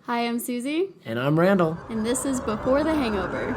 Hi, I'm Susie. And I'm Randall. And this is Before the Hangover.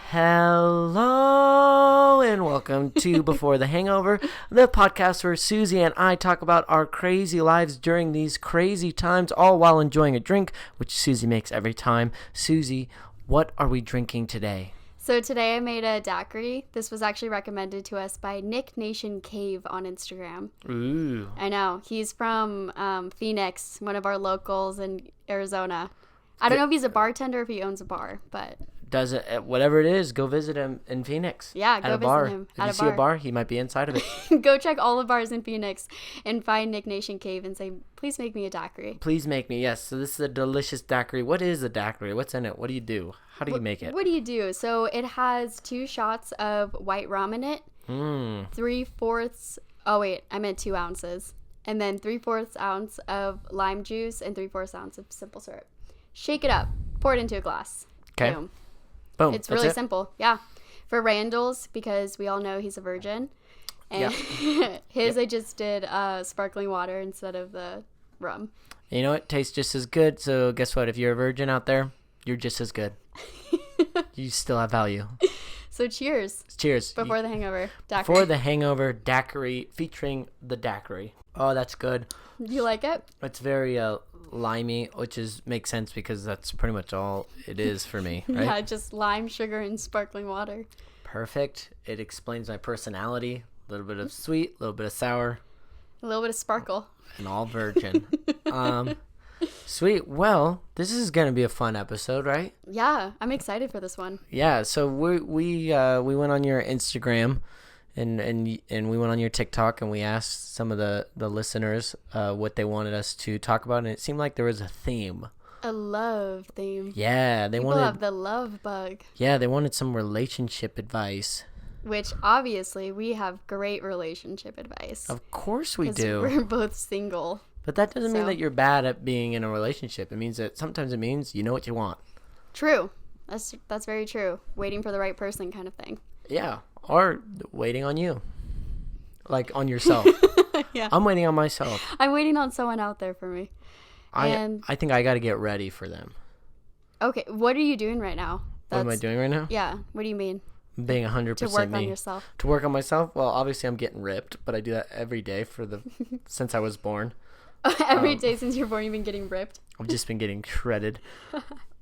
Hello, and welcome to Before the Hangover, the podcast where Susie and I talk about our crazy lives during these crazy times, all while enjoying a drink, which Susie makes every time. Susie, what are we drinking today? So today I made a daiquiri. This was actually recommended to us by Nick Nation Cave on Instagram. Ooh. I know. He's from Phoenix, one of our locals in Arizona. I don't know if he's a bartender or if he owns a bar, but... Does it, whatever it is, go visit him in Phoenix. Yeah, go visit him at a bar. If you see a bar, he might be inside of it. Go check all the bars in Phoenix and find Nick Nation Cave and say, please make me a daiquiri. Please make me, yes. So this is a delicious daiquiri. What is a daiquiri? What's in it? What do you do? How do you make it? What do you do? So it has 2 shots of white rum in it. 3/4, oh wait, I meant 2 ounces. And then 3/4 ounce of lime juice and 3/4 ounce of simple syrup. Shake it up. Pour it into a glass. Okay. Boom. Boom. It's really simple. Yeah. For Randall's, because we all know he's a virgin. And his, I just did sparkling water instead of the rum. You know, it tastes just as good. So guess what? If you're a virgin out there, you're just as good. You still have value. So cheers. Cheers. Before the Hangover. Daiquiri. Before the Hangover daiquiri featuring the daiquiri. Oh, that's good. Do you like it? It's very limey, which makes sense because that's pretty much all it is for me, right? Yeah, just lime, sugar, and sparkling water. Perfect. It explains my personality. A little bit of sweet, a little bit of sour. A little bit of sparkle. And all virgin. Sweet. Well, this is going to be a fun episode, right? Yeah, I'm excited for this one. Yeah, so we went on your Instagram and we went on your TikTok and we asked some of the listeners what they wanted us to talk about, and it seemed like there was a theme. A love theme. Yeah, People have the love bug. Yeah, they wanted some relationship advice. Which, obviously, we have great relationship advice. Of course we do. We're both single. But that doesn't mean that you're bad at being in a relationship. It means that sometimes it means you know what you want. True. That's very true. Waiting for the right person kind of thing. Yeah. Or waiting on you. Like on yourself. Yeah. I'm waiting on myself. I'm waiting on someone out there for me. I think I got to get ready for them. Okay. What are you doing right now? What am I doing right now? Yeah. What do you mean? Being 100% me. To work on yourself. To work on myself? Well, obviously I'm getting ripped, but I do that every day since I was born. Every day since you're born, you've been getting ripped. I've just been getting shredded.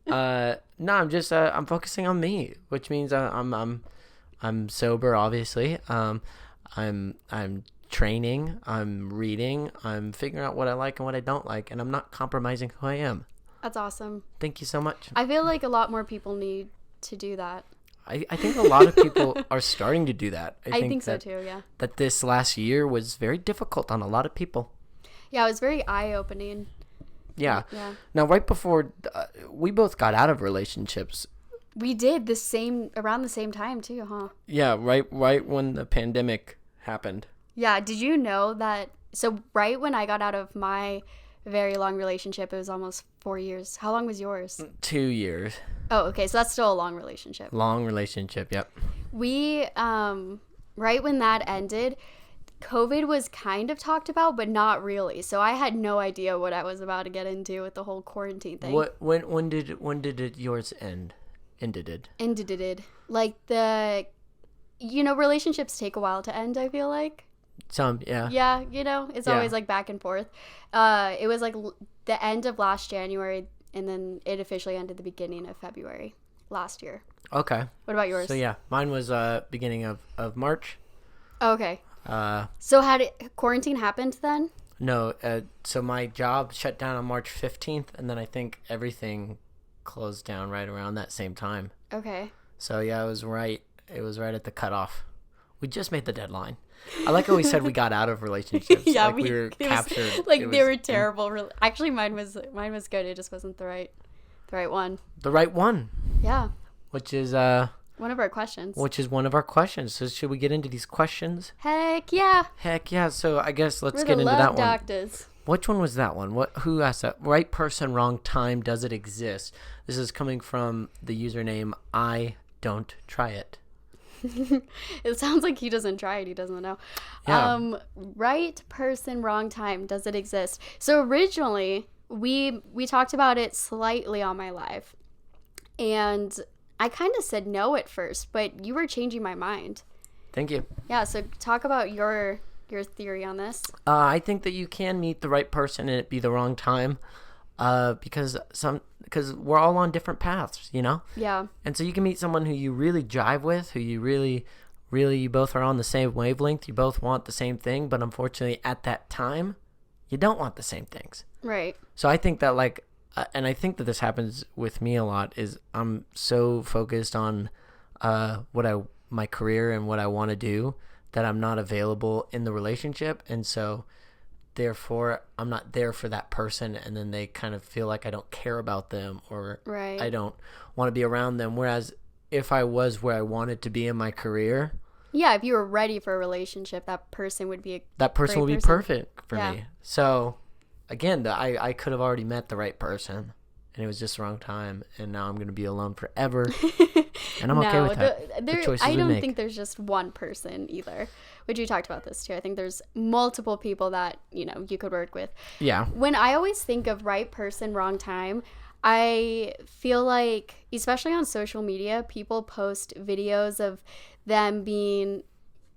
No, I'm just I'm focusing on me, which means I'm sober, obviously. I'm training. I'm reading. I'm figuring out what I like and what I don't like, and I'm not compromising who I am. That's awesome. Thank you so much. I feel like a lot more people need to do that. I think a lot of people are starting to do that. I think so too, yeah. That this last year was very difficult on a lot of people. Yeah, it was very eye-opening. Yeah. Now, right before we both got out of relationships. We did around the same time too, huh? Yeah, right when the pandemic happened. Yeah, did you know that? So right when I got out of my very long relationship, it was almost 4 years. How long was yours? 2 years. Oh, okay, so that's still a long relationship. Long relationship, yep. We, right when that ended, COVID was kind of talked about, but not really. So I had no idea what I was about to get into with the whole quarantine thing. When did yours end? Ended. Like relationships take a while to end, I feel like. Yeah. Yeah, it's always like back and forth. It was like the end of last January, and then it officially ended the beginning of February last year. Okay. What about yours? So yeah, mine was beginning of March. Oh, okay. So had quarantine happened then? No. So my job shut down on March 15th, and then I think everything closed down right around that same time. Okay. So yeah, it was right at the cutoff. We just made the deadline. I like how we said we got out of relationships. Yeah, like we were captured. They were terrible. Actually, mine was good. It just wasn't the right one. The right one. Yeah. Which is one of our questions. So should we get into these questions? Heck yeah. So I guess let's We're get the into love that one. doctors. Which one was that one? Who asked that? Right person, wrong time. Does it exist? This is coming from the username I don't try it. It sounds like he doesn't try it. He doesn't know. Yeah. Right person, wrong time. Does it exist? So originally, we talked about it slightly on my live. And I kind of said no at first, but you were changing my mind. Thank you. Yeah, so talk about your theory on this. I think that you can meet the right person and it be the wrong time, because we're all on different paths, you know? Yeah. And so you can meet someone who you really jive with, who you really, you both are on the same wavelength, you both want the same thing, but unfortunately at that time, you don't want the same things. Right. So I think that and I think that this happens with me a lot, is I'm so focused on my career and what I want to do that I'm not available in the relationship. And so therefore I'm not there for that person. And then they kind of feel like I don't care about them, or Right. I don't want to be around them. Whereas if I was where I wanted to be in my career, yeah, if you were ready for a relationship, that person would be perfect for Yeah. me. So again, I could have already met the right person, and it was just the wrong time, and now I'm going to be alone forever, and I'm okay with that. The choices I we don't make. think there's just one person either, which you talked about this too. I think there's multiple people that, you could work with. Yeah. When I always think of right person, wrong time, I feel like, especially on social media, people post videos of them being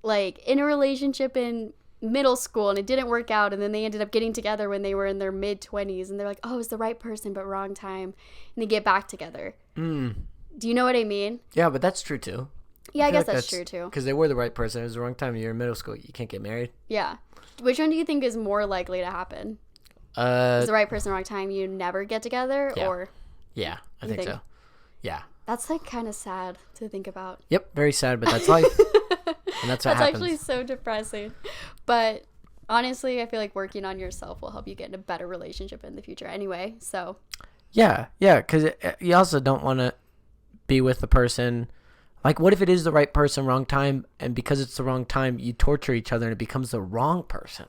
like in a relationship in middle school and it didn't work out, and then they ended up getting together when they were in their mid-20s, and they're like, oh, it's the right person but wrong time, and they get back together. Do you know what I mean? Yeah, but that's true too. Yeah, I guess like that's true too. Because they were the right person. It was the wrong time. You're in middle school. You can't get married. Yeah. Which one do you think is more likely to happen? Is the right person, wrong time, you never get together? Yeah. Or Yeah, I think so. Yeah. that's like kind of sad to think about. Yep, very sad, but that's life. And that's what happens. Actually so depressing. But honestly, I feel like working on yourself will help you get in a better relationship in the future anyway. So Yeah, because you also don't want to be with the person. Like, what if it is the right person, wrong time, and because it's the wrong time, you torture each other and it becomes the wrong person?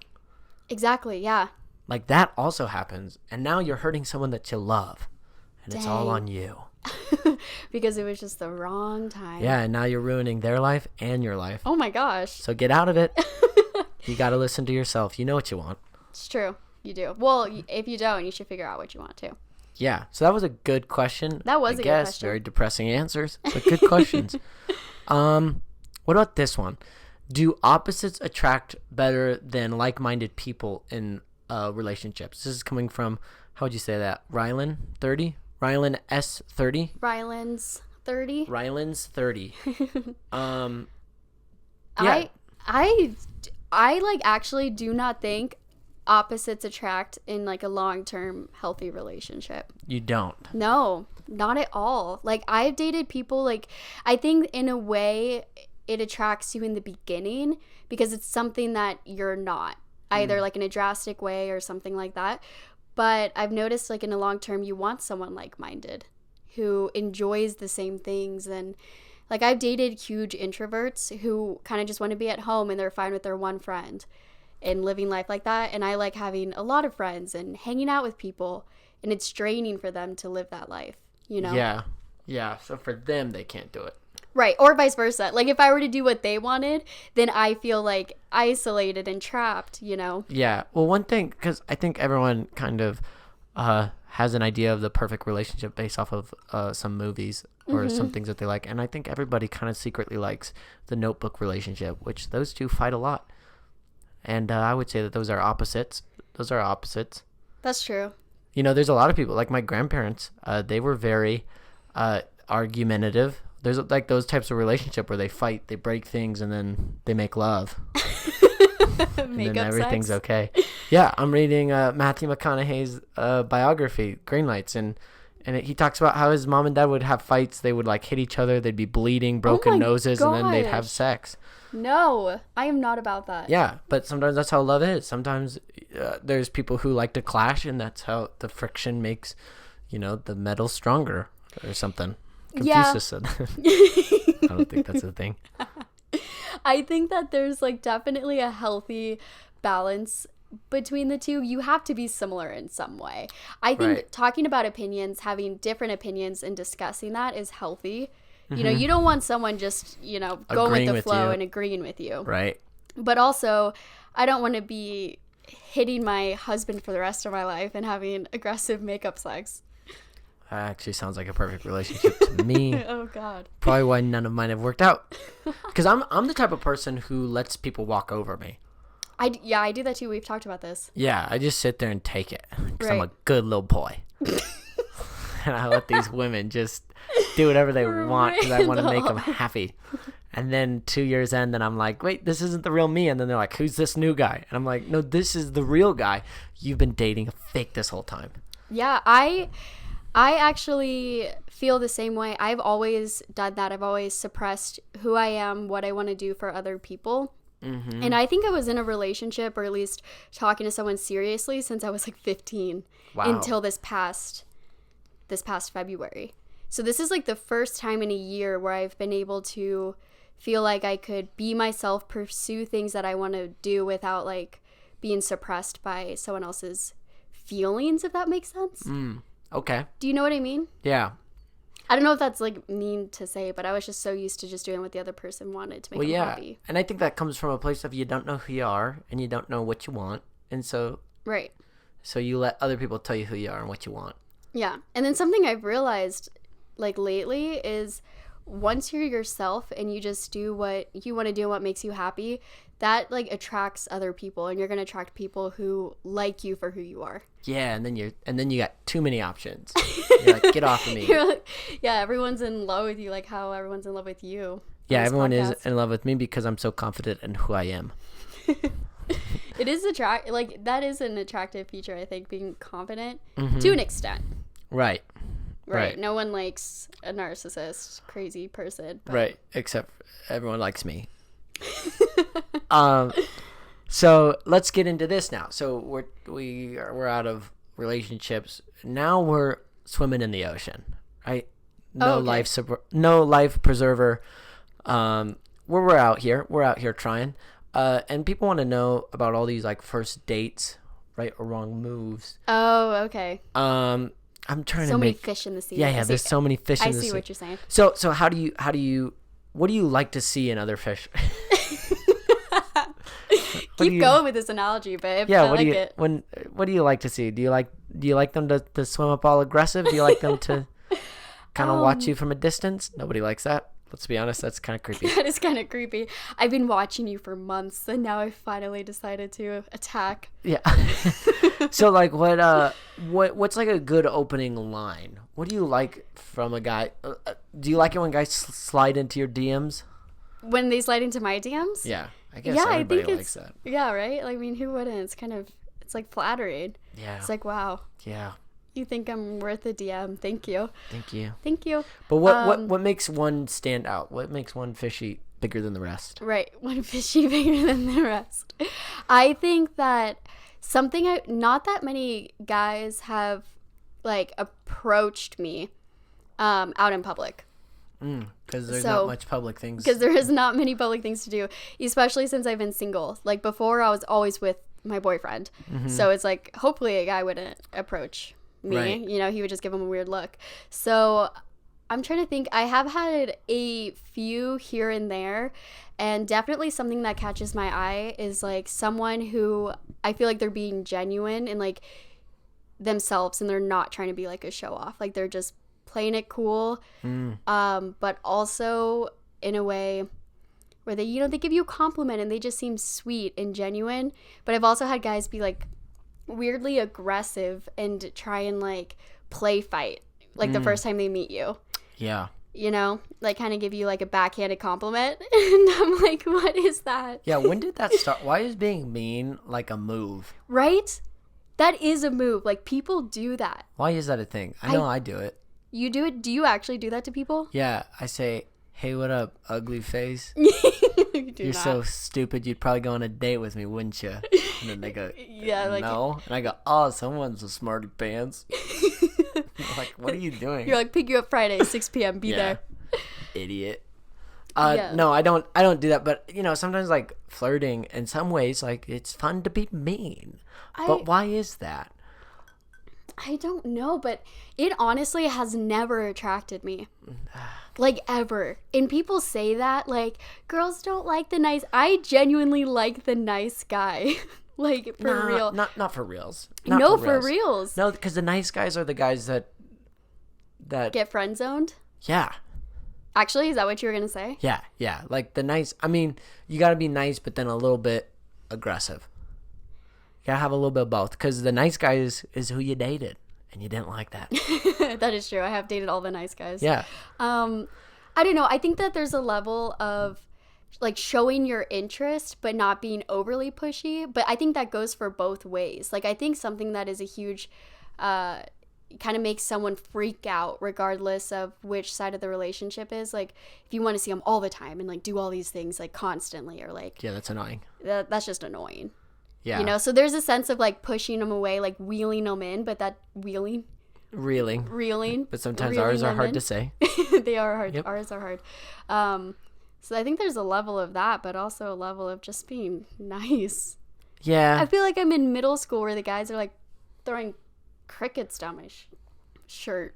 exactly, yeah. Like, that also happens, and now you're hurting someone that you love, and it's all Dang. on you. Because it was just the wrong time. Yeah, and now you're ruining their life and your life. Oh my gosh. So get out of it. You got to listen to yourself. You know what you want. It's true. You do. Well, if you don't, you should figure out what you want to. Yeah, so that was a good question. That was a good question. Very depressing answers, but good questions. What about this one? Do opposites attract better than like-minded people in relationships? This is coming from, how would you say that? Rylan 30? Rylan S30? Rylan's 30. Rylan's 30. Yeah. I like actually do not think opposites attract in like a long-term healthy relationship. You don't. No, not at all. Like, I've dated people, like, I think in a way it attracts you in the beginning because it's something that you're not, either like in a drastic way or something like that. But I've noticed, like, in the long term, you want someone like-minded who enjoys the same things. And like, I've dated huge introverts who kind of just want to be at home and they're fine with their one friend and living life like that. And I like having a lot of friends and hanging out with people, and it's draining for them to live that life, you know? Yeah. So for them, they can't do it. Right. Or vice versa. Like, if I were to do what they wanted, then I feel like isolated and trapped, you know? Yeah. Well, one thing, because I think everyone kind of has an idea of the perfect relationship based off of some movies or some things that they like. And I think everybody kind of secretly likes the Notebook relationship, which those two fight a lot. And I would say that those are opposites. That's true. You know, there's a lot of people, like my grandparents, they were very argumentative. There's like those types of relationship where they fight, they break things, and then they make love. And then everything's okay. Yeah, I'm reading Matthew McConaughey's biography, Green Lights, and he talks about how his mom and dad would have fights. They would like hit each other. They'd be bleeding, broken noses, and then they'd have sex. No, I am not about that. Yeah, but sometimes that's how love is. Sometimes there's people who like to clash, and that's how the friction makes, the metal stronger or something. Confucius said that. I don't think that's a thing. I think that there's like definitely a healthy balance between the two. You have to be similar in some way. I think talking about opinions, having different opinions and discussing that is healthy. You know, you don't want someone just, going with the flow and agreeing with you. Right. But also, I don't want to be hitting my husband for the rest of my life and having aggressive makeup sex. That actually sounds like a perfect relationship to me. Oh, God. Probably why none of mine have worked out. Because I'm the type of person who lets people walk over me. I do that too. We've talked about this. Yeah, I just sit there and take it. Because I'm Right. a good little boy. And I let these women just do whatever they want because I want to make them happy. And then 2 years in, then I'm like, wait, this isn't the real me. And then they're like, who's this new guy? And I'm like, no, this is the real guy. You've been dating a fake this whole time. Yeah, I actually feel the same way. I've always done that. I've always suppressed who I am, what I want to do for other people. Mm-hmm. And I think I was in a relationship, or at least talking to someone seriously, since I was like 15. Wow. Until this past February. So this is like the first time in a year where I've been able to feel like I could be myself, pursue things that I want to do without like being suppressed by someone else's feelings, if that makes sense. Okay. Do you know what I mean? Yeah. I don't know if that's like mean to say, but I was just so used to just doing what the other person wanted to make them happy. And I think that comes from a place of you don't know who you are and you don't know what you want. And so Right. So you let other people tell you who you are and what you want. Yeah. And then something I've realized like lately is once you're yourself and you just do what you want to do and what makes you happy, that like attracts other people, and you're going to attract people who like you for who you are. Yeah, and then you got too many options. You're like, get off of me. You're like, yeah, everyone's in love with you, like how everyone's in love with you. Yeah, everyone is in love with me because I'm so confident in who I am. It is that is an attractive feature, I think, being confident to an extent. Right. Right. No one likes a narcissist, crazy person. But... Right. Except everyone likes me. So let's get into this now. So we're out of relationships. Now we're swimming in the ocean, right? No life preserver. We're out here trying. And people want to know about all these like first dates, right or wrong moves. Oh, okay. I'm trying so to make many fish in the sea. Yeah. There's so many fish in the sea. I see what you're saying. So how do you what do you like to see in other fish? Keep going with this analogy, babe. Yeah, I like it. What do you like to see? Do you like them to swim up all aggressive? Do you like them to kind of watch you from a distance? Nobody likes that. Let's be honest, that's kind of creepy. That is kind of creepy. I've been watching you for months, and now I finally decided to attack. Yeah. So like what's like a good opening line? What do you like from a guy? Do you like it when guys slide into your DMs? When they slide into my DMs? Yeah. I guess everybody likes that. Yeah, right? I mean, who wouldn't? It's like flattering. Yeah. It's like, wow. Yeah. You think I'm worth a DM. Thank you. Thank you. Thank you. But what makes one stand out? What makes one fishy bigger than the rest? Right. One fishy bigger than the rest. I think that not that many guys have like approached me out in public. Because there's not much public things. Because there is not many public things to do, especially since I've been single. Like before, I was always with my boyfriend. Mm-hmm. So it's like, hopefully a guy wouldn't approach me. Right. You know, he would just give him a weird look. So I'm trying to think. I have had a few here and there. And definitely something that catches my eye is like someone who I feel like they're being genuine and like themselves, and they're not trying to be like a show off. Like they're just playing it cool, but also in a way where they give you a compliment and they just seem sweet and genuine. But I've also had guys be like weirdly aggressive and try and like play fight like the first time they meet you. Yeah. You know, like kind of give you like a backhanded compliment. And I'm like, what is that? Yeah, when did that start? Why is being mean like a move? Right? That is a move. Like people do that. Why is that a thing? I know I do it. You do it? Do you actually do that to people? Yeah, I say, hey, what up, ugly face? You're so stupid, you'd probably go on a date with me, wouldn't you? And then they go, yeah, like, no. And I go, oh, someone's a smarty pants. Like, what are you doing? You're like, pick you up Friday, 6 p.m., be there. Idiot. No, I don't do that. But, sometimes like flirting in some ways, like it's fun to be mean. But why is that? I don't know, but it honestly has never attracted me. Like, ever. And people say that, like, girls don't like the nice. I genuinely like the nice guy. Like, for real. Not for reals. No, for reals. No, because the nice guys are the guys that get friend zoned? Yeah. Actually, is that what you were going to say? Yeah. Like, the nice, I mean, you got to be nice, but then a little bit aggressive. You got to have a little bit of both, because the nice guy is who you dated, and you didn't like that. That is true. I have dated all the nice guys. Yeah. I don't know. I think that there's a level of, like, showing your interest, but not being overly pushy. But I think that goes for both ways. Like, I think something that is a huge, kind of makes someone freak out regardless of which side of the relationship is. Like, if you want to see them all the time and, like, do all these things, like, constantly, or, like... Yeah, that's annoying. That's just annoying. Yeah. You know? So there's a sense of, like, pushing them away, like, wheeling them in, but that... Reeling. But sometimes ours are hard to say. They are hard. Yep. Ours are hard. So I think there's a level of that, but also a level of just being nice. Yeah. I feel like I'm in middle school where the guys are, like, throwing crickets down my shirt.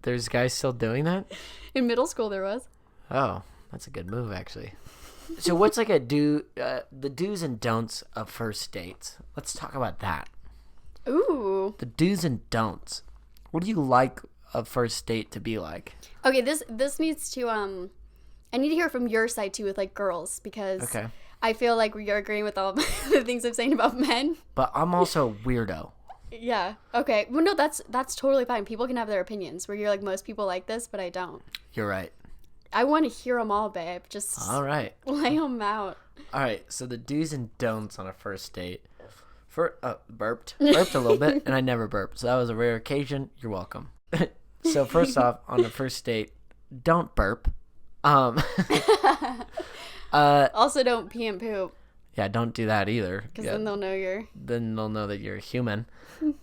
There's guys still doing that? In middle school there was. Oh, that's a good move, actually. So what's like the do's and don'ts of first dates? Let's talk about that. Ooh. The do's and don'ts. What do you like a first date to be like? Okay, this needs to I need to hear from your side too with, like, girls, because Okay. I feel like you're agreeing with all the things I'm saying about men. But I'm also a weirdo. Yeah. Okay. Well, no, that's totally fine. People can have their opinions where you're like, most people like this, but I don't. You're right. I want to hear them all, babe. Just all right. Lay them out. All right. So the do's and don'ts on a first date. Burped a little bit, and I never burped. So that was a rare occasion. You're welcome. So first off, on the first date, don't burp. Also, don't pee and poop. Yeah, don't do that either. Because then they'll know that you're a human.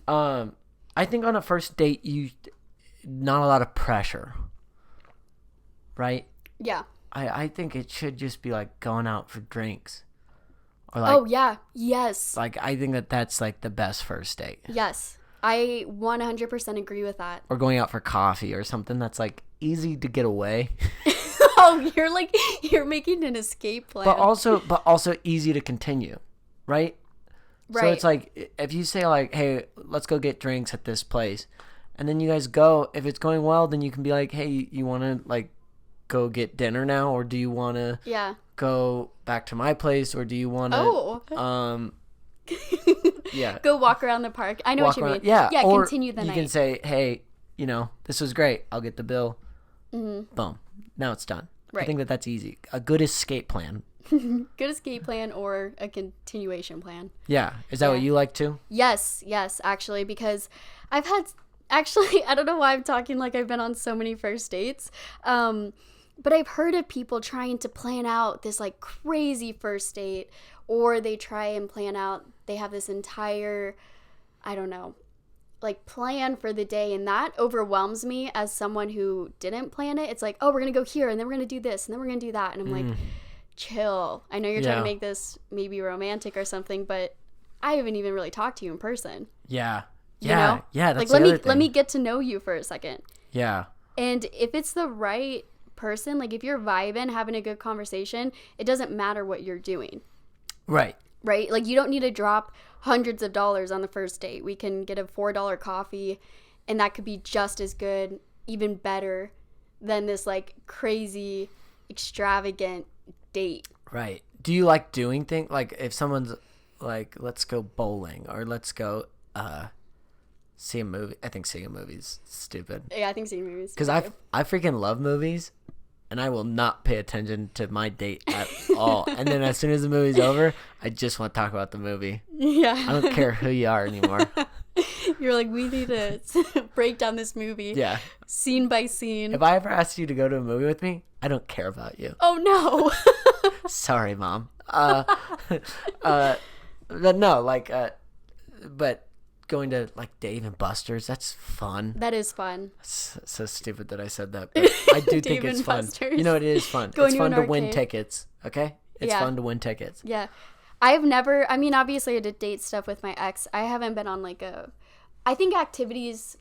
I think on a first date, not a lot of pressure, right? Yeah. I think it should just be like going out for drinks, or like, oh yeah, yes. Like, I think that's like the best first date. Yes, I 100% agree with that. Or going out for coffee or something that's like easy to get away. Oh, you're making an escape plan. But also easy to continue, right? Right. So it's like, if you say like, hey, let's go get drinks at this place, and then you guys go, if it's going well, then you can be like, hey, you want to like go get dinner now, or do you want to go back to my place, or do you want to yeah, go walk around the park. I know what you mean. Yeah, or continue the night. You can say, hey, this was great, I'll get the bill. Mm-hmm. Boom, now it's done. Right. I think that's easy. A good escape plan. Good escape plan or a continuation plan. Yeah. Is that what you like too? Yes, actually, because I've had, I don't know why I'm talking like I've been on so many first dates, but I've heard of people trying to plan out this like crazy first date, or they try and plan out, they have this entire, I don't know, like plan for the day, and that overwhelms me as someone who didn't plan it. It's like, oh, we're gonna go here, and then we're gonna do this, and then we're gonna do that, and I'm like, chill. I know you're trying to make this maybe romantic or something, but I haven't even really talked to you in person. Yeah. Yeah. That's like, let me get to know you for a second. Yeah. And if it's the right person, like if you're vibing, having a good conversation, it doesn't matter what you're doing. Right. Like, you don't need to drop hundreds of dollars on the first date. We can get a $4 coffee, and that could be just as good, even better than this like crazy, extravagant date. Right. Do you like doing things, like if someone's like, let's go bowling, or let's go see a movie? I think seeing a movie is stupid. Yeah, I think seeing movies. Because I freaking love movies, and I will not pay attention to my date at all. And then as soon as the movie's over, I just want to talk about the movie. Yeah. I don't care who you are anymore. You're like, we need to break down this movie. Yeah. Scene by scene. If I ever asked you to go to a movie with me, I don't care about you. Oh, no. Sorry, Mom. But no, like, but going to like Dave and Buster's, that's fun. That is fun. It's so stupid that I said that, but I do think it's fun. Buster's. You know, it is fun. It's fun to win tickets. Okay, it's fun to win tickets. Yeah, I've never. I mean, obviously, I did date stuff with my ex. I haven't been on like a I think activities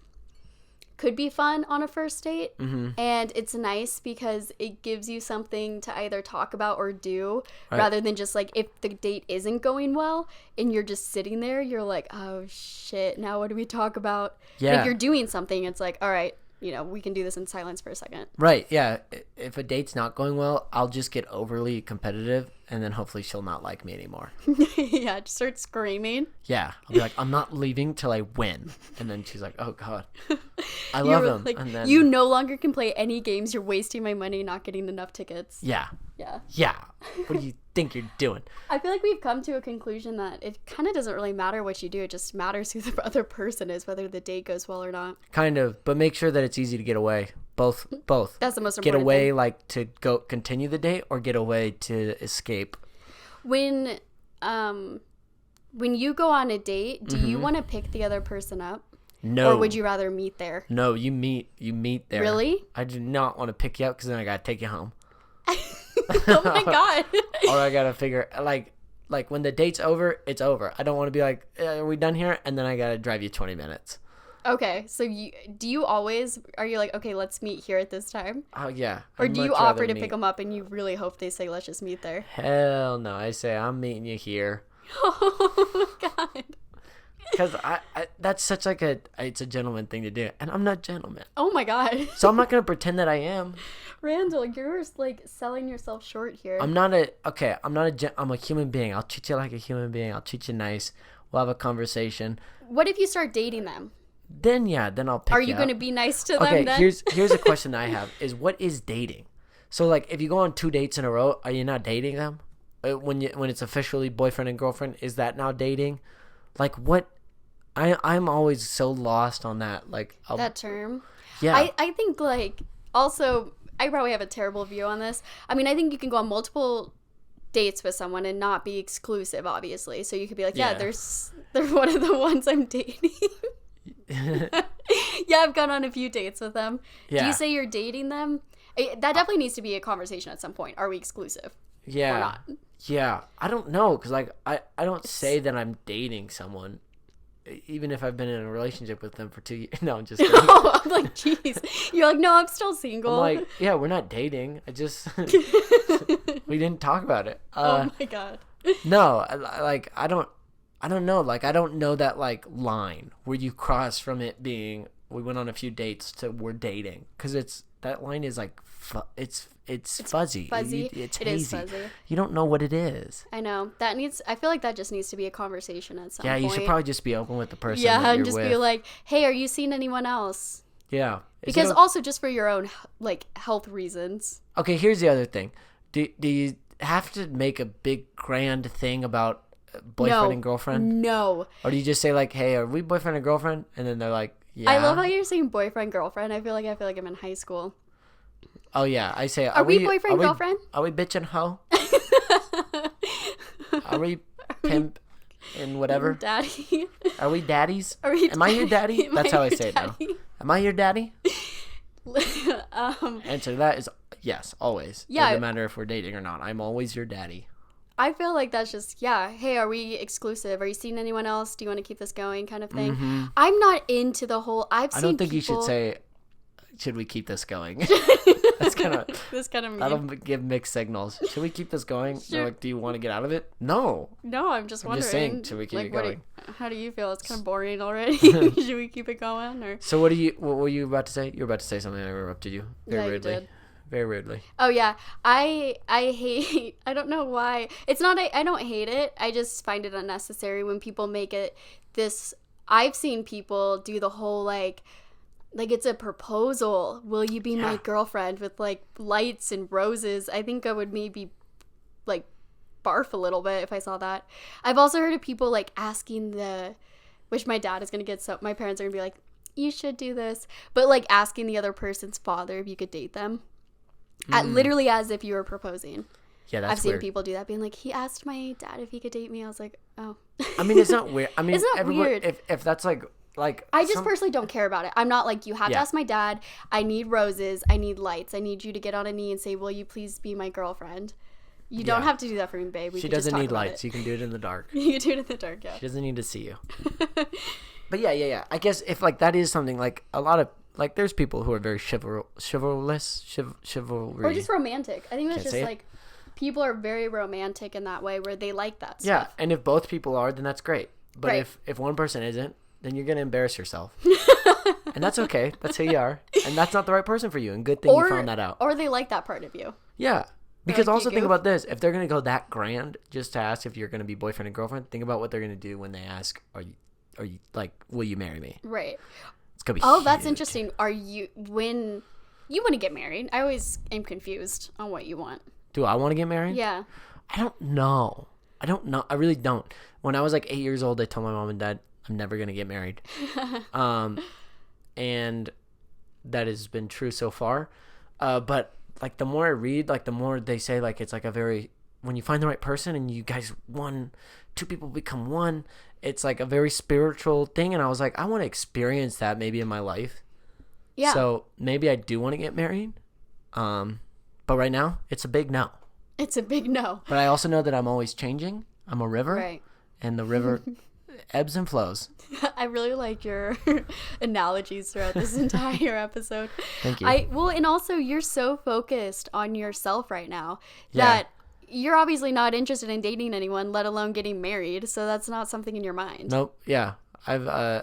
could be fun on a first date, and it's nice because it gives you something to either talk about or do, rather than just like if the date isn't going well and you're just sitting there, you're like, oh shit, now what do we talk about? Yeah. If you're doing something, it's like, all right, we can do this in silence for a second. Right, yeah. If a date's not going well, I'll just get overly competitive, and then hopefully she'll not like me anymore. Yeah, just start screaming. Yeah, I'll be like, I'm not leaving till I win. And then she's like, oh, God. I love him. Like, and then, you no longer can play any games. You're wasting my money not getting enough tickets. Yeah. Yeah. Yeah. What do you think you're doing? I feel like we've come to a conclusion that it kind of doesn't really matter what you do. It just matters who the other person is, whether the date goes well or not. Kind of, but make sure that it's easy to get away. Both. That's the most important Get away, thing. like, to go continue the date, or get away to escape. When you go on a date, do you want to pick the other person up? No. Or would you rather meet there? No, you meet there. Really? I do not want to pick you up because then I gotta take you home. Oh my God. Or I gotta figure like when the date's over, it's over. I don't want to be like, are we done here? And then I gotta drive you 20 minutes. Okay, so are you like, okay, let's meet here at this time? Oh yeah. Or do you offer to pick them up and you really hope they say, let's just meet there? Hell no. I say, I'm meeting you here. Oh my God. Because I that's such like it's a gentleman thing to do. And I'm not a gentleman. Oh my God. So I'm not going to pretend that I am. Randall, you're like selling yourself short here. I'm a human being. I'll treat you like a human being. I'll treat you nice. We'll have a conversation. What if you start dating them? Then I'll pick you up. Are you going to be nice to them then? Okay, here's a question I have is what is dating? So like if you go on 2 dates in a row, are you not dating them? When it's officially boyfriend and girlfriend, is that now dating? Like what? I'm always so lost on that. Like that term. Yeah. I think like also I probably have a terrible view on this. I mean, I think you can go on multiple dates with someone and not be exclusive, obviously. So you could be like, they're one of the ones I'm dating. Yeah, I've gone on a few dates with them. Yeah. Do you say you're dating them? That definitely needs to be a conversation at some point. Are we exclusive? Yeah. Or not? Yeah. I don't know because like I don't say that I'm dating someone. Even if I've been in a relationship with them for 2 years. No, I'm just kidding. No, I'm like, jeez. You're like, no, I'm still single. I'm like, yeah, we're not dating. I just, we didn't talk about it. Oh my God. No, I don't know. Like, I don't know that, like, line where you cross from it being, we went on a few dates to we're dating. Because that line is like, it's fuzzy. Fuzzy. It's it hazy. Is fuzzy. You don't know what it is. I know. I feel like that just needs to be a conversation at some point. Yeah, you should probably just be open with the person that you're and just with. be like, hey, are you seeing anyone else? Yeah. Because also just for your own, like, health reasons. Okay, here's the other thing. Do you have to make a big grand thing about boyfriend and girlfriend? No. Or do you just say like, hey, are we boyfriend and girlfriend? And then they're like, yeah. I love how you're saying boyfriend, girlfriend. I feel like I'm in high school. Oh, yeah. I say, are we boyfriend, girlfriend? Are we bitch and hoe? Are we pimp and whatever? Daddy. Are we daddies? Am I your daddy? That's how I say it now. Am I your daddy? Answer to that is yes, always. Yeah. Doesn't matter if we're dating or not. I'm always your daddy. I feel like that's just, hey, are we exclusive? Are you seeing anyone else? Do you want to keep this going kind of thing? Mm-hmm. I'm not into the whole, I don't think you should say, should we keep this going? That's kind of that'll give mixed signals. Should we keep this going? Sure. Like, do you want to get out of it? No, I'm just wondering. Just saying, should we keep it going? How do you feel? It's kind of boring already. Should we keep it going? Or so what were you about to say? You were about to say something. I interrupted you very rudely. You did. Very rudely. Oh yeah, I hate. I don't know why. It's not. I don't hate it. I just find it unnecessary when people make it this. I've seen people do the whole like it's a proposal. Will you be my girlfriend with like lights and roses? I think I would maybe like barf a little bit if I saw that. I've also heard of people like asking which my dad is gonna get. So my parents are gonna be like, you should do this, but like asking the other person's father if you could date them. Literally as if you were proposing. Yeah, that's I've seen weird. people do that, being like, he asked my dad if he could date me. I was like, oh. I mean, it's not weird. I mean, it's not weird. If that's like I just personally don't care about it. I'm not like, you have to ask my dad. I need roses. I need lights. I need you to get on a knee and say, will you please be my girlfriend? You don't have to do that for me, babe. She doesn't need lights. You can do it in the dark. You can do it in the dark, yeah. She doesn't need to see you. But yeah. I guess if like that is something like a lot of like there's people who are very chivalry, or just romantic. I think that's just like people are very romantic in that way where they like that stuff. Yeah, and if both people are, then that's great. But right. if one person isn't, then you're gonna embarrass yourself. And that's okay. That's who you are, and that's not the right person for you. And good thing you found that out. Or they like that part of you. Yeah. Because also think about this. If they're going to go that grand just to ask if you're going to be boyfriend and girlfriend, think about what they're going to do when they ask, are you like, will you marry me? Right. It's going to be huge. That's interesting. When you want to get married, I always am confused on what you want. Do I want to get married? Yeah. I don't know. I really don't. When I was like 8 years old, I told my mom and dad, I'm never going to get married. And that has been true so far. But like the more I read, like the more they say like it's like a very when you find the right person and you guys two people become one, it's like a very spiritual thing. And I was like, I want to experience that maybe in my life. Yeah. So maybe I do want to get married. But right now it's a big no. It's a big no. But I also know that I'm always changing. I'm a river. Right. And the river ebbs and flows. I really like your analogies throughout this entire episode. Thank you. And also you're so focused on yourself right now that you're obviously not interested in dating anyone, let alone getting married. So that's not something in your mind. Nope. Yeah. I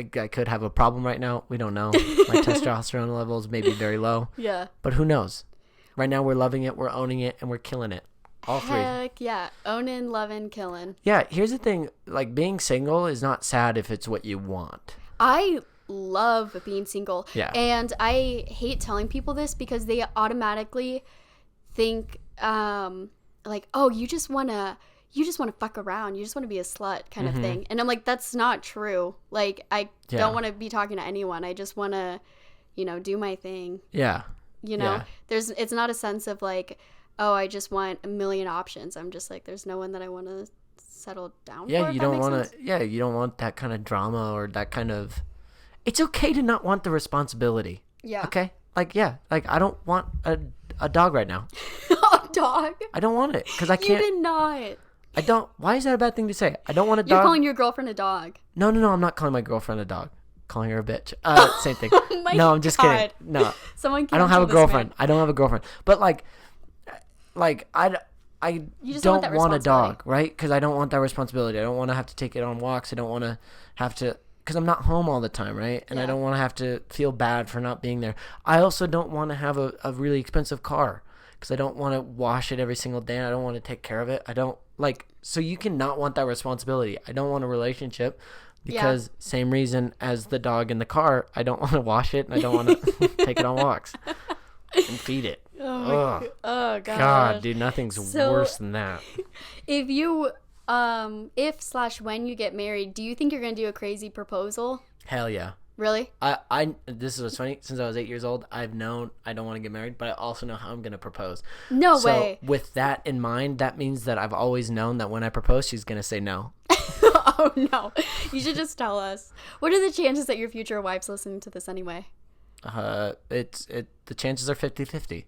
could have a problem right now. We don't know. My testosterone levels may be very low. Yeah. But who knows? Right now we're loving it, we're owning it, and we're killing it. All three. Heck yeah. Owning, loving, killing. Yeah, here's the thing. Like, being single is not sad if it's what you want. I love being single. Yeah. And I hate telling people this because they automatically think, like, oh, you just want to fuck around. You just want to be a slut kind of thing. And I'm like, that's not true. Like, I don't want to be talking to anyone. I just want to, do my thing. Yeah. It's not a sense of like, oh, I just want a million options. I'm just like, there's no one that I want to settle down for. Yeah, you don't want to. Yeah, you don't want that kind of drama or that kind of. It's okay to not want the responsibility. Yeah. Okay. Like I don't want a dog right now. A dog? I don't want it because I can't. You did not. I don't. Why is that a bad thing to say? I don't want a dog. You're calling your girlfriend a dog. No. I'm not calling my girlfriend a dog. Calling her a bitch. Same thing. Oh my no, I'm just God. kidding. No. I don't have a girlfriend. I don't have a girlfriend. But like I don't want a dog, right? Because I don't want that responsibility. I don't want to have to take it on walks. I don't want to have to, because I'm not home all the time, right? And I don't want to have to feel bad for not being there. I also don't want to have a really expensive car because I don't want to wash it every single day. And I don't want to take care of it. I don't so you can not want that responsibility. I don't want a relationship because same reason as the dog in the car, I don't want to wash it and I don't want to take it on walks and feed it. Oh god. God, dude, nothing's worse than that. If you when you get married, do you think you're gonna do a crazy proposal? Hell yeah. Really? This is what's funny. Since I was 8 years old, I've known I don't want to get married, but I also know how I'm gonna propose. No way. So with that in mind, that means that I've always known that when I propose, she's gonna say no. Oh no! You should just tell us. What are the chances that your future wife's listening to this anyway? The chances are 50-50.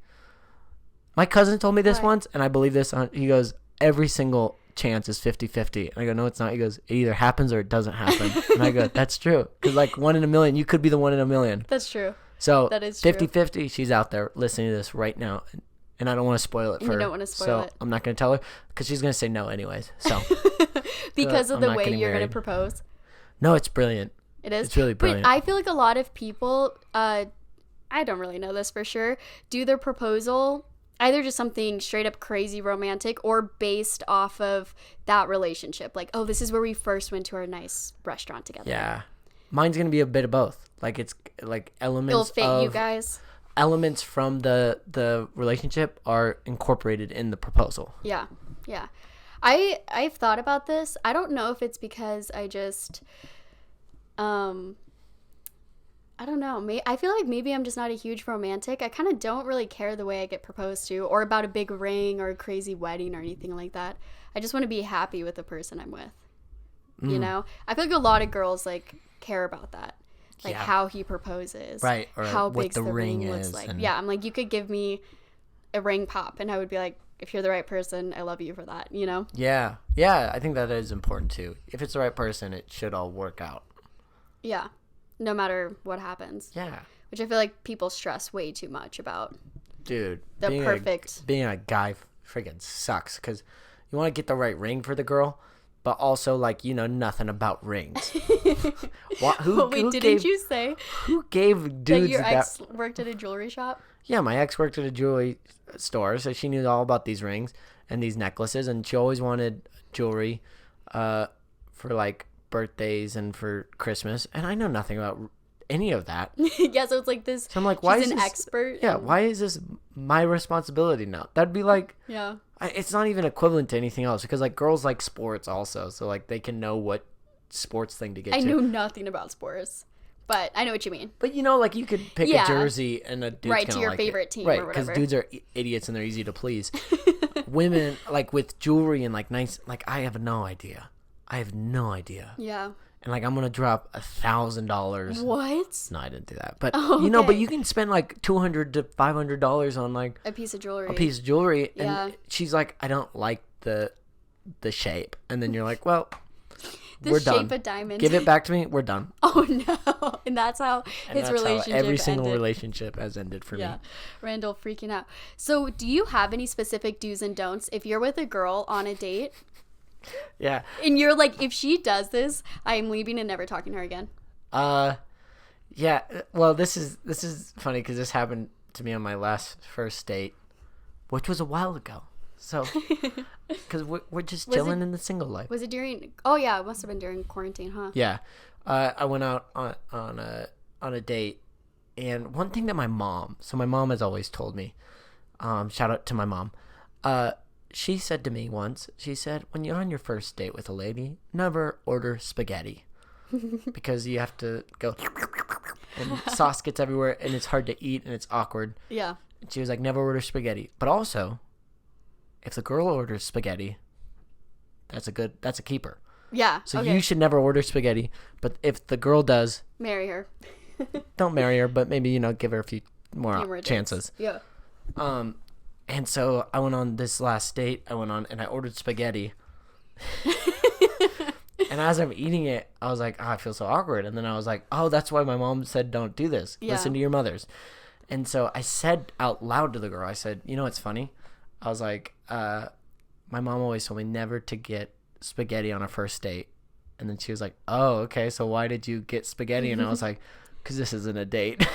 My cousin told me this once, and I believe this. He goes, every single chance is 50-50. And I go, no, it's not. He goes, it either happens or it doesn't happen. And I go, that's true. Because like 1 in a million, you could be the 1 in a million. That's true. So that is 50-50, she's out there listening to this right now. And I don't want to spoil it for her. You don't want to spoil it. So I'm not going to tell her because she's going to say no anyways. So because of the way you're going to propose. No, it's brilliant. It is. It's really brilliant. But I feel like a lot of people, I don't really know this for sure, do their proposal either just something straight up crazy romantic or based off of that relationship. Like, oh, this is where we first went to our nice restaurant together. Yeah. Mine's going to be a bit of both. Like, it's like elements It'll fit you guys. Elements from the relationship are incorporated in the proposal. Yeah. Yeah. I've thought about this. I don't know if it's because I just I don't know. I feel like maybe I'm just not a huge romantic. I kind of don't really care the way I get proposed to or about a big ring or a crazy wedding or anything like that. I just want to be happy with the person I'm with. You know? I feel like a lot of girls like care about that. Like how he proposes. Right. Or how what big the ring looks is. like. And... Yeah, I'm like, you could give me a ring pop and I would be like, if you're the right person, I love you for that, you know? Yeah. Yeah, I think that is important too. If it's the right person, it should all work out. Yeah. No matter what happens. Yeah. Which I feel like people stress way too much about. Dude. The perfect. Being a guy freaking sucks because you want to get the right ring for the girl, but also, like, you know nothing about rings. Didn't you say who gave dudes that your ex worked at a jewelry shop? Yeah, my ex worked at a jewelry store, so she knew all about these rings and these necklaces, and she always wanted jewelry for, like, birthdays and for Christmas, and I know nothing about any of that. Yeah, so it's like this. So I'm like, why is an this, expert? Yeah, why is this my responsibility now? That'd be like, yeah, it's not even equivalent to anything else because like girls like sports also, so like they can know what sports thing to get. I know nothing about sports, but I know what you mean. But you know, like you could pick a jersey and a dude's to your like favorite team, right? or whatever. Because dudes are idiots and they're easy to please. Women like with jewelry and like nice, like I have no idea. Yeah. And like I'm gonna drop $1,000. What? No, I didn't do that. But you know, but you can spend like $200 to $500 on like a piece of jewelry. Yeah. And she's like, I don't like the shape. And then you're like, well, we're done. The shape of diamond. Give it back to me. We're done. Oh no! And that's how his relationship ended. Every single ended. relationship has ended for me. Yeah, Randall freaking out. So, do you have any specific do's and don'ts if you're with a girl on a date? Yeah. And you're like, if she does this, I'm leaving and never talking to her again. Yeah. Well, this is funny because this happened to me on my first date, which was a while ago. So, because we're just chilling in the single life. Was it during? Oh yeah, it must have been during quarantine, huh? Yeah. I went out on a date, and one thing that my mom has always told me, shout out to my mom, she said to me once, she said, when you're on your first date with a lady, never order spaghetti because you have to go and sauce gets everywhere and it's hard to eat and it's awkward. Yeah. And she was like, never order spaghetti. But also, if the girl orders spaghetti, that's a keeper. Yeah. So you should never order spaghetti. But if the girl does, marry her. Don't marry her, but maybe, give her a few more chances. Yeah. And so I went on this last date. And I ordered spaghetti. And as I'm eating it, I was like, I feel so awkward. And then I was like, oh, that's why my mom said don't do this. Yeah. Listen to your mothers. And so I said out loud to the girl, I said, you know what's funny? I was like, my mom always told me never to get spaghetti on a first date. And then she was like, oh, okay, so why did you get spaghetti? And I was like, because this isn't a date.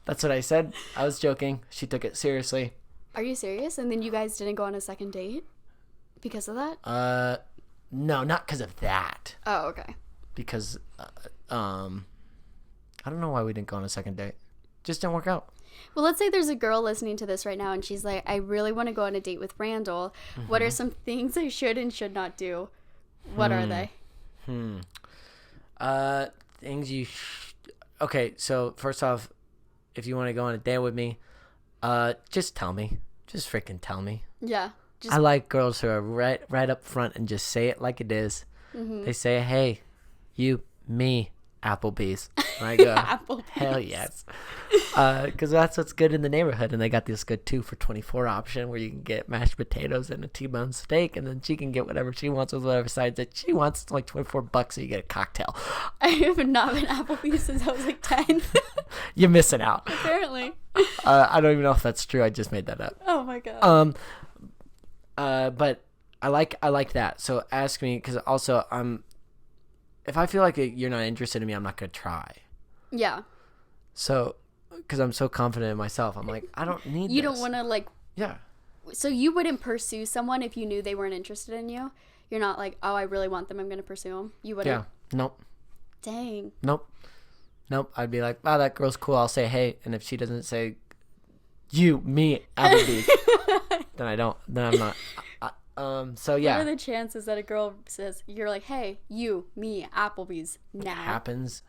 That's what I said. I was joking. She took it seriously. Are you serious? And then you guys didn't go on a second date because of that? No, not because of that. Oh, okay. Because, I don't know why we didn't go on a second date. Just didn't work out. Well, let's say there's a girl listening to this right now and she's like, I really want to go on a date with Randall. Mm-hmm. What are some things I should and should not do? What are they? Things you okay, so first off, if you want to go on a date with me, just tell me. Just freaking tell me. Yeah. I like girls who are right up front and just say it like it is. Mm-hmm. They say, hey, you, me, Applebees. And I go, Applebees. Hell yes. Because that's what's good in the neighborhood. And they got this good 2 for $24 option where you can get mashed potatoes and a T-bone steak. And then she can get whatever she wants with whatever sides that she wants. It's like $24 so you get a cocktail. I have not been Applebee's since I was like 10. You're missing out. Apparently. I don't even know if that's true. I just made that up. Oh my God. But I like that. So ask me, because also if I feel like you're not interested in me, I'm not gonna try. Yeah. So, because I'm so confident in myself, I'm like, I don't need. You don't want to like. Yeah. So you wouldn't pursue someone if you knew they weren't interested in you. You're not like, oh, I really want them. I'm gonna pursue them. You wouldn't. Yeah. Nope. Dang. Nope. I'd be like, wow, that girl's cool. I'll say hey, and if she doesn't say, you, me, Applebee's, then I don't. Then I'm not. So yeah. What are the chances that a girl says, you're like, hey, you, me, Applebee's now? Happens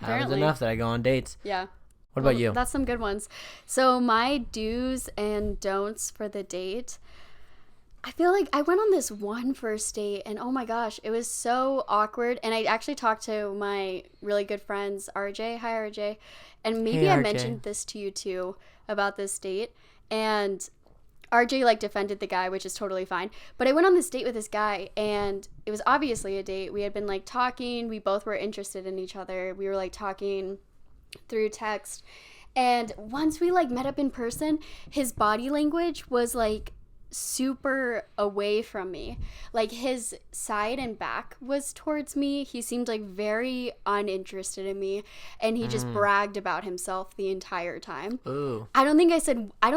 enough that I go on dates. Yeah. What about you? That's some good ones. So my do's and don'ts for the date. I feel like I went on this one first date and oh my gosh, it was so awkward. And I actually talked to my really good friends, RJ. Hi, RJ. And maybe I mentioned this to you too about this date. And RJ like defended the guy, which is totally fine. But I went on this date with this guy, and it was obviously a date. We had been like talking. We both were interested in each other. We were like talking through text. And once we like met up in person, his body language was like super away from me. Like his side and back was towards me. He seemed like very uninterested in me, and he just bragged about himself the entire time. Ooh. I don't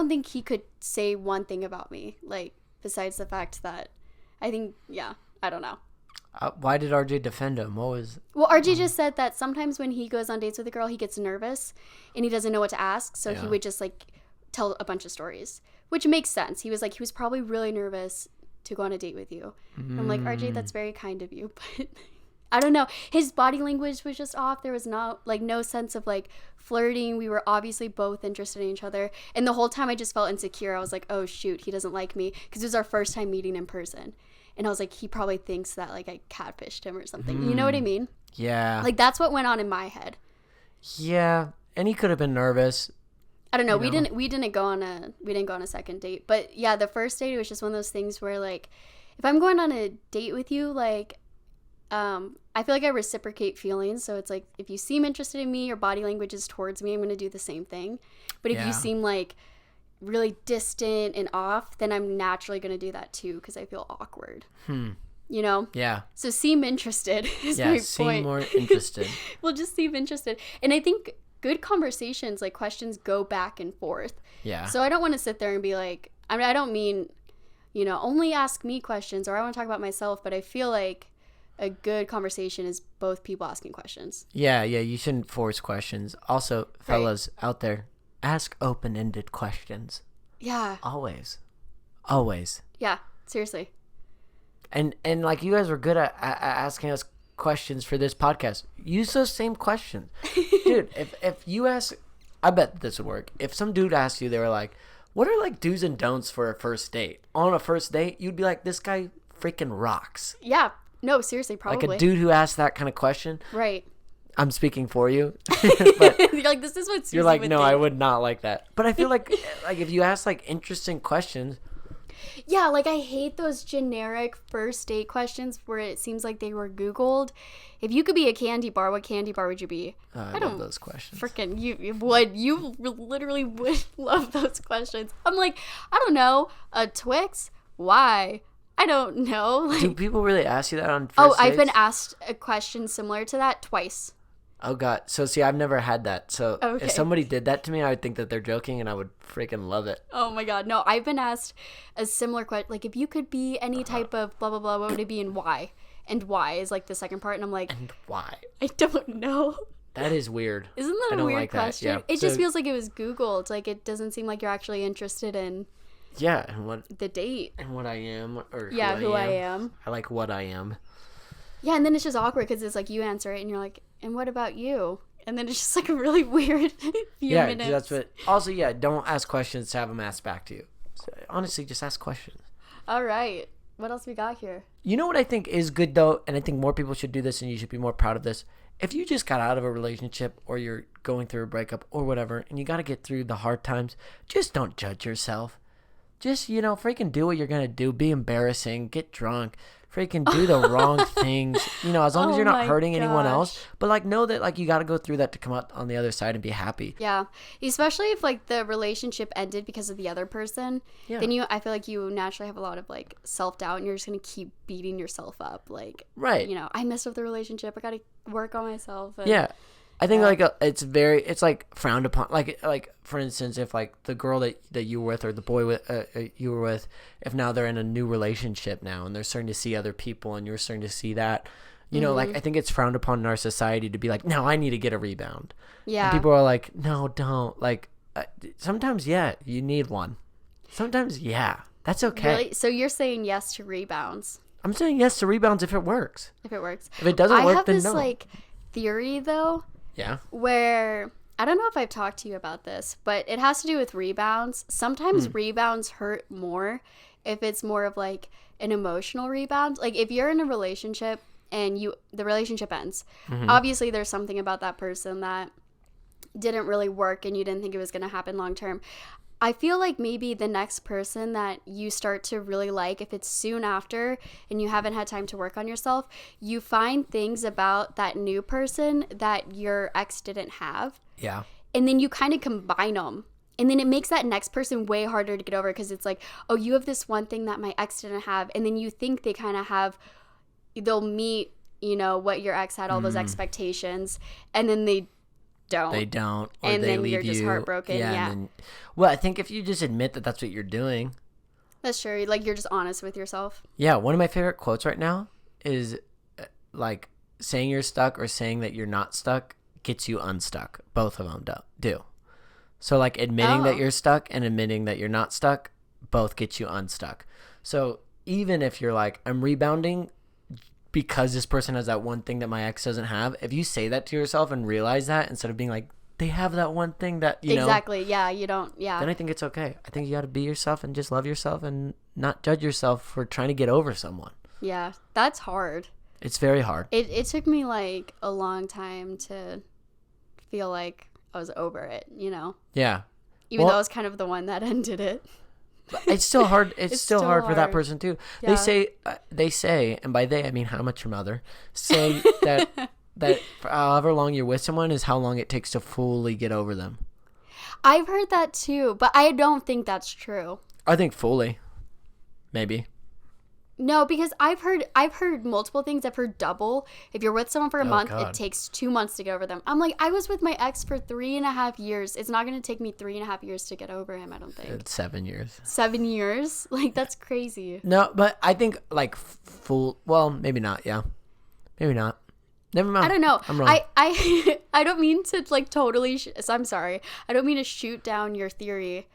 think he could say one thing about me, like besides the fact that I don't know. Why did RJ defend him? What was... Well, RJ just said that sometimes when he goes on dates with a girl, he gets nervous and he doesn't know what to ask, so he would just like tell a bunch of stories, which makes sense. He was probably really nervous to go on a date with you. I'm like, RJ, that's very kind of you, but I don't know. His body language was just off. There was no sense of like flirting. We were obviously both interested in each other, and the whole time I just felt insecure. I was like, oh shoot, he doesn't like me, because it was our first time meeting in person. And I was like, he probably thinks that like I catfished him or something. You know what I mean? Yeah. Like that's what went on in my head. Yeah, and he could have been nervous. I don't know. We didn't go on a second date. But yeah, the first date, it was just one of those things where like, if I'm going on a date with you, like, I feel like I reciprocate feelings. So it's like, if you seem interested in me, your body language is towards me, I'm going to do the same thing. But if you seem like really distant and off, then I'm naturally going to do that too, because I feel awkward. You know? Yeah. So seem interested is my point. Seem more interested. Well, just seem interested. And I think good conversations, like questions, go back and forth. Yeah. So I don't want to sit there and be like, I mean, I don't mean, only ask me questions, or I want to talk about myself, but I feel like a good conversation is both people asking questions. Yeah, you shouldn't force questions. Also, fellas out there, ask open-ended questions. Yeah. Always. Yeah, seriously. And like you guys were good at asking us questions for this podcast. Use those same questions. Dude, if you ask, I bet this would work. If some dude asked you, they were like, what are like do's and don'ts for a first date? On a first date, you'd be like, this guy freaking rocks. Yeah. No, seriously, probably. Like a dude who asked that kind of question. Right. I'm speaking for you. But you're like, this is what Susie you're like, would no, think. I would not like that. But I feel like if you ask like interesting questions. Yeah, like I hate those generic first date questions where it seems like they were Googled. If you could be a candy bar, what candy bar would you be? I love those questions. Freaking, you literally would love those questions. I'm like, I don't know, a Twix? Why? I don't know. Like, do people really ask you that on first dates? I've been asked a question similar to that twice. Oh, God. So, see, I've never had that. So, Okay. if somebody did that to me, I would think that they're joking, and I would freaking love it. Oh, my God. No, I've been asked a similar question. Like, if you could be any type of blah, blah, blah, what would it be and why? And why is, like, the second part. And I'm like... And why? I don't know. That is weird. Isn't that a weird like question? That. Yeah. It just feels like it was Googled. Like, it doesn't seem like you're actually interested in... Yeah, and what... the date. And what I am, or who I am. I like what I am. Yeah, and then it's just awkward because it's like you answer it and you're like, and what about you? And then it's just like a really weird few minutes. Yeah, that's what... Also, yeah, don't ask questions to have them asked back to you. So, honestly, just ask questions. All right. What else we got here? You know what I think is good, though? And I think more people should do this, and you should be more proud of this. If you just got out of a relationship, or you're going through a breakup, or whatever, and you got to get through the hard times, just don't judge yourself. Just, freaking do what you're going to do. Be embarrassing. Get drunk. Freaking do the wrong things. As long as you're not hurting anyone else. But, like, know that, like, you got to go through that to come out on the other side and be happy. Yeah. Especially if, like, the relationship ended because of the other person. Yeah. Then I feel like you naturally have a lot of, like, self-doubt, and you're just going to keep beating yourself up. Like, right. I messed up the relationship. I got to work on myself. And, yeah. I think it's like frowned upon. Like for instance, if like the girl that you were with, or the boy you were with, if now they're in a new relationship now and they're starting to see other people and you're starting to see that, like I think it's frowned upon in our society to be like, no, I need to get a rebound. Yeah. And people are like, no, don't. Like sometimes, yeah, you need one. Sometimes, yeah, that's okay. Really? So you're saying yes to rebounds? I'm saying yes to rebounds if it works. If it works. If it doesn't work, then no. I have this like theory though. Yeah. Where, I don't know if I've talked to you about this, but it has to do with rebounds. Sometimes rebounds hurt more if it's more of like an emotional rebound. Like if you're in a relationship and the relationship ends, obviously there's something about that person that didn't really work and you didn't think it was going to happen long term. I feel like maybe the next person that you start to really like, if it's soon after and you haven't had time to work on yourself, you find things about that new person that your ex didn't have. Yeah. And then you kind of combine them. And then it makes that next person way harder to get over because it's like, oh, you have this one thing that my ex didn't have. And then you think they kind of have, they'll meet, you know, what your ex had, all those expectations. And then they don't. They don't. Or and they then leave you're just you. heartbroken. Yeah. Then, well, I think if you just admit that that's what you're doing. That's true. Like, you're just honest with yourself. Yeah. One of my favorite quotes right now is like saying you're stuck or saying that you're not stuck gets you unstuck. Both of them do. So like admitting that you're stuck and admitting that you're not stuck both get you unstuck. So even if you're like, I'm rebounding because this person has that one thing that my ex doesn't have, if you say that to yourself and realize that instead of being like, they have that one thing that, you know. Exactly. Yeah. You don't. Yeah. Then I think it's okay. I think you got to be yourself and just love yourself and not judge yourself for trying to get over someone. Yeah. That's hard. It's very hard. It took me like a long time to feel like I was over it, you know? Yeah. Even though I was kind of the one that ended it. It's still hard. It's still hard for that hard. person too. Yeah. They say, and by they I mean how much your mother say that however long you're with someone is how long it takes to fully get over them. I've heard that too, but I don't think that's true. I think fully, maybe. No, because I've heard multiple things. I've heard double. If you're with someone for a month, God. It takes 2 months to get over them. I'm like, I was with my ex for 3.5 years. It's not going to take me 3.5 years to get over him, I don't think. It's 7 years. 7 years? Like, that's crazy. No, but I think like well, maybe not. Yeah, maybe not. Never mind. I don't know. I'm wrong. I don't mean to like totally. So I'm sorry. I don't mean to shoot down your theory,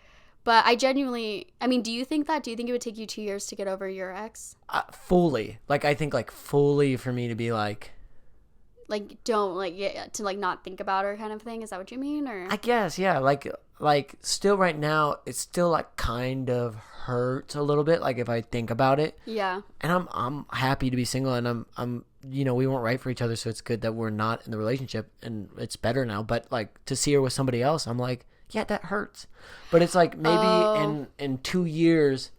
but I genuinely. I mean, do you think that? Do you think it would take you 2 years to get over your ex? Fully. Like I think like fully for me to be like don't like to like not think about her kind of thing. Is that what you mean? Or I guess yeah. Like still right now it still like kind of hurts a little bit. Like if I think about it. Yeah. And I'm happy to be single, and I'm you know, we weren't right for each other, so it's good that we're not in the relationship, and it's better now. But like to see her with somebody else, I'm like, yeah, that hurts. But it's like maybe in 2 years,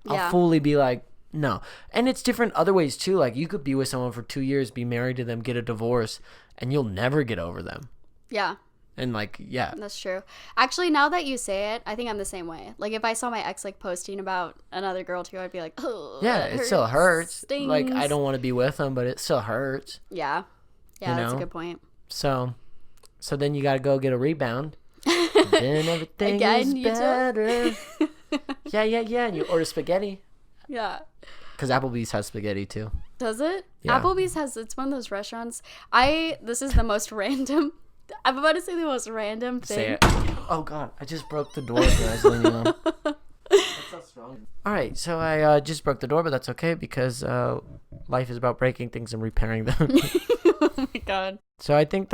I'll fully be like, no. And it's different other ways too. Like you could be with someone for 2 years, be married to them, get a divorce, and you'll never get over them. Yeah. And like, yeah. That's true. Actually, now that you say it, I think I'm the same way. Like if I saw my ex like posting about another girl too, I'd be like, oh, yeah, it still hurts. Stings. Like I don't want to be with them, but it still hurts. Yeah. Yeah, you that's know? a good point. So then you got to go get a rebound. Then everything Again, is better. Yeah. And you order spaghetti. Yeah. Because Applebee's has spaghetti too. Does it? Yeah. Applebee's it's one of those restaurants. This is the most random. I'm about to say the most random thing. Say it. Oh God, I just broke the door that I was leaning on. That's so strong. All right, so I just broke the door, but that's okay because life is about breaking things and repairing them. Oh my God. So I think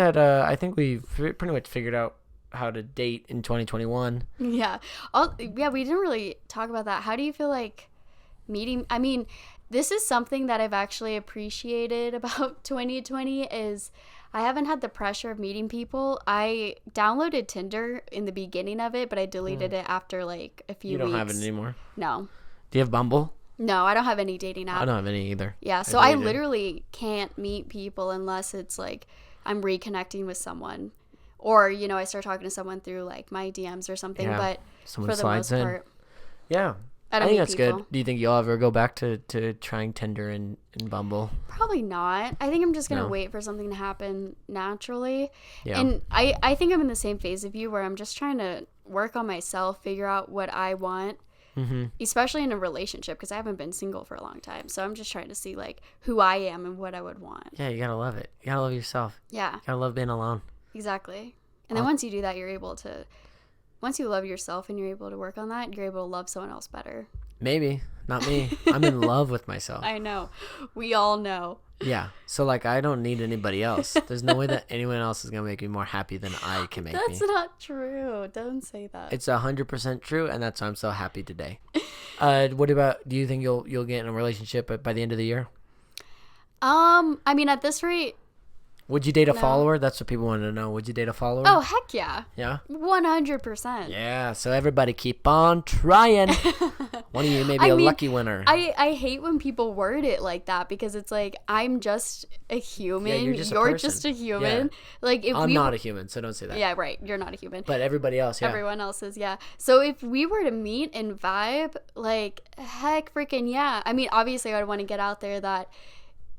we've pretty much figured out how to date in 2021. Yeah. We didn't really talk about that. How do you feel like meeting? I mean, this is something that I've actually appreciated about 2020 is I haven't had the pressure of meeting people. I downloaded Tinder in the beginning of it, but I deleted it after like a few weeks. You don't have it anymore? No. Do you have Bumble? No, I don't have any dating app. I don't have any either. Yeah, so I literally can't meet people unless it's like I'm reconnecting with someone. Or, you know, I start talking to someone through like my DMs or something, but someone for the slides most in. part. Yeah. I think that's good. Do you think you'll ever go back to trying Tinder and Bumble? Probably not. I think I'm just going to wait for something to happen naturally. Yeah. And I think I'm in the same phase of you where I'm just trying to work on myself, figure out what I want, especially in a relationship because I haven't been single for a long time. So I'm just trying to see like who I am and what I would want. Yeah, you got to love it. You got to love yourself. Yeah. You got to love being alone. Exactly. And then once you do that, once you love yourself and you're able to work on that, you're able to love someone else better. Maybe. Not me. I'm in love with myself. I know. We all know. Yeah. So, like, I don't need anybody else. There's no way that anyone else is going to make me more happy than I can make me. That's not true. Don't say that. It's 100% true, and that's why I'm so happy today. What about, do you think you'll get in a relationship by the end of the year? I mean, at this rate, Would you date a No. follower? That's what people want to know. Would you date a follower? Oh, heck yeah. Yeah? 100%. Yeah, so everybody keep on trying. One of you may be a lucky winner. I hate when people word it like that because it's like, I'm just a human. Yeah, you're just a human. Yeah. Like if I'm not a human, so don't say that. Yeah, right. You're not a human. But everybody else, yeah. Everyone else is, yeah. So if we were to meet and vibe, like, heck freaking yeah. I mean, obviously I'd want to get out there that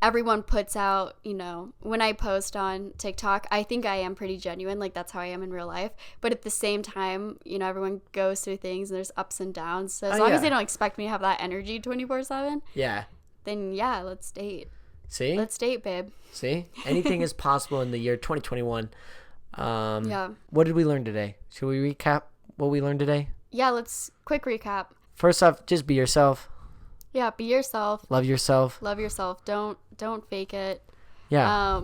everyone puts out, you know, when I post on TikTok, I think I am pretty genuine. Like, that's how I am in real life. But at the same time, you know, everyone goes through things and there's ups and downs. So as long as they don't expect me to have that energy 24/7, yeah, then yeah, let's date. See? Let's date, babe. See? Anything is possible in the year 2021. Yeah. What did we learn today? Should we recap what we learned today? Yeah, let's quick recap. First off, just be yourself. Yeah, be yourself. Love yourself. Love yourself. Don't fake it. Yeah.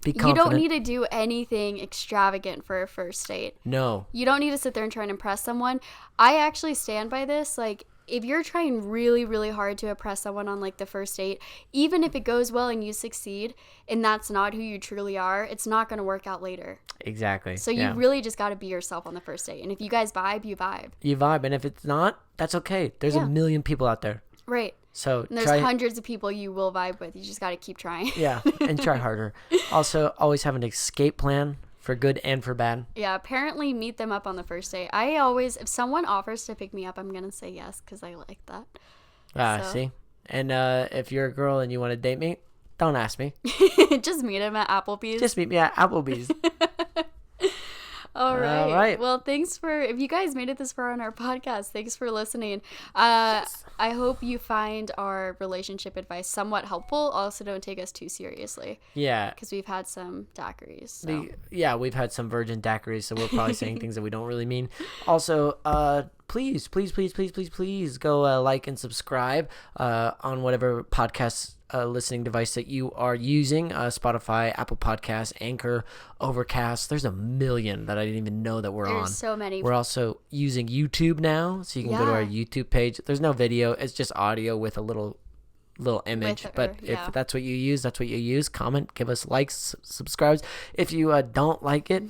Be confident. You don't need to do anything extravagant for a first date. No. You don't need to sit there and try and impress someone. I actually stand by this. Like, if you're trying really, really hard to impress someone on, like, the first date, even if it goes well and you succeed and that's not who you truly are, it's not going to work out later. Exactly. So you really just got to be yourself on the first date. And if you guys vibe, you vibe. You vibe. And if it's not, that's okay. There's a million people out there. Right. So and there's hundreds of people you will vibe with. You just got to keep trying. Yeah, and try harder. Also, always have an escape plan for good and for bad. Yeah, apparently meet them up on the first date. I always, if someone offers to pick me up, I'm going to say yes because I like that. See? And if you're a girl and you want to date me, don't ask me. Just meet him at Applebees. Just meet me at Applebees. All right. Well, thanks for, if you guys made it this far on our podcast, thanks for listening. Yes. I hope you find our relationship advice somewhat helpful. Also, don't take us too seriously. Yeah. Because we've had some daiquiris. So. We've had some virgin daiquiris, so we're probably saying things that we don't really mean. Also, please go like and subscribe on whatever podcast listening device that you are using, Spotify, Apple Podcasts, Anchor, Overcast. There's a million that I didn't even know that we're on. There's so many. We're also using YouTube now, so you can go to our YouTube page. There's no video. It's just audio with a little image. If that's what you use, that's what you use. Comment, give us likes, subscribes. If you don't like it,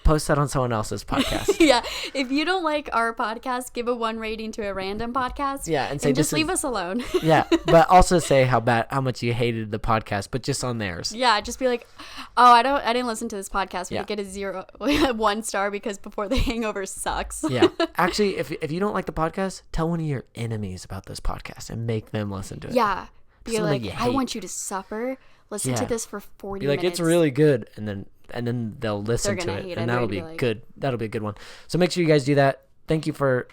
post that on someone else's podcast. Yeah. If you don't like our podcast, give a 1 rating to a random podcast. Yeah, and say just leave us alone. Yeah, but also say how much you hated the podcast, but just on theirs. Yeah, just be like, oh, I didn't listen to this podcast. We get a 1 star because Before the Hangover sucks. Yeah. Actually, if you don't like the podcast, tell one of your enemies about this podcast and make them listen to it. Yeah. Be like, I want you to suffer. Listen to this for 40 minutes. Be like, it's really good, and then they'll listen to it, and that'll be good. That'll be a good one. So make sure you guys do that. Thank you for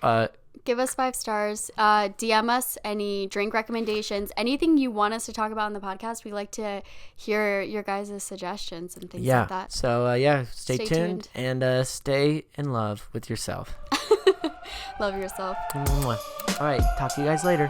give us 5 stars. DM us any drink recommendations, anything you want us to talk about in the podcast. We like to hear your guys' suggestions and things like that. So stay tuned and stay in love with yourself. Love yourself. All right, talk to you guys later.